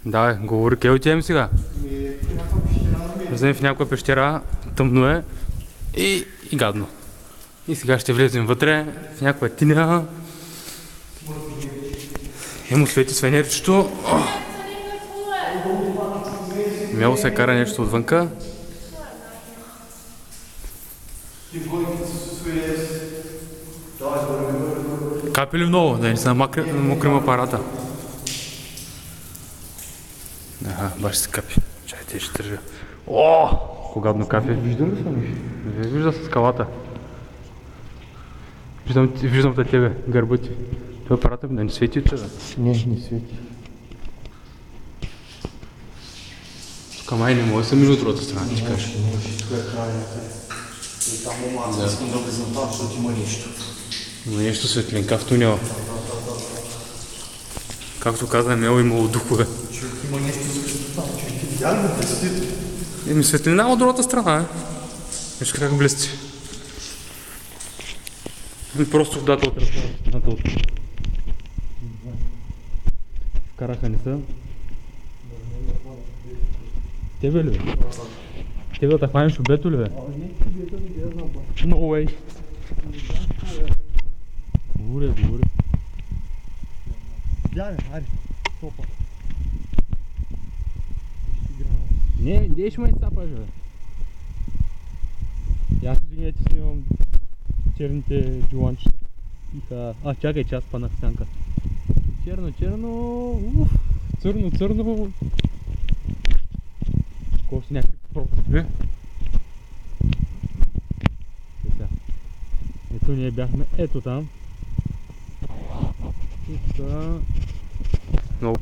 Да, говори, къде отидем сега? Влезем в някаква пещера, тъмно е и гадно. И сега ще влезем вътре в някаква тиня. Му свети свенерчето. Мело се кара нещо отвънка. Капи ли много? Да не се мокрим апарата. Баш се капи. Чайте, ще държа. О! Когато капи. Виждам ли съм? Вижда с скалата. Виждам те тебе, гърба ти. Това апарата да не свети от чада. Не свети. Тук май не може да мине от другата страна, ти кажеш. Тук е крайната. И там омаза, искам да влизам там, защото има нищо. Има нещо светлинка в тунела. Както каза Мел, имало духове. Има нещо също там, че ти видя ли да блести? Светлина от другата страна, е. Виж как блести. Просто водата от разпадната от. Вкараха не са. Тебе ли бе? Тебе да те хванеш обето ли бе? No way. Говори. Дядя, хайде, топа. Не ще ме изцапаш бе. Аз извинете снимам черните джуланчета. Чакай, че аз паднах в сянка. Черно. Църно. Колко си някакви пропуски. Ето ние бяхме ето там. Тук. Много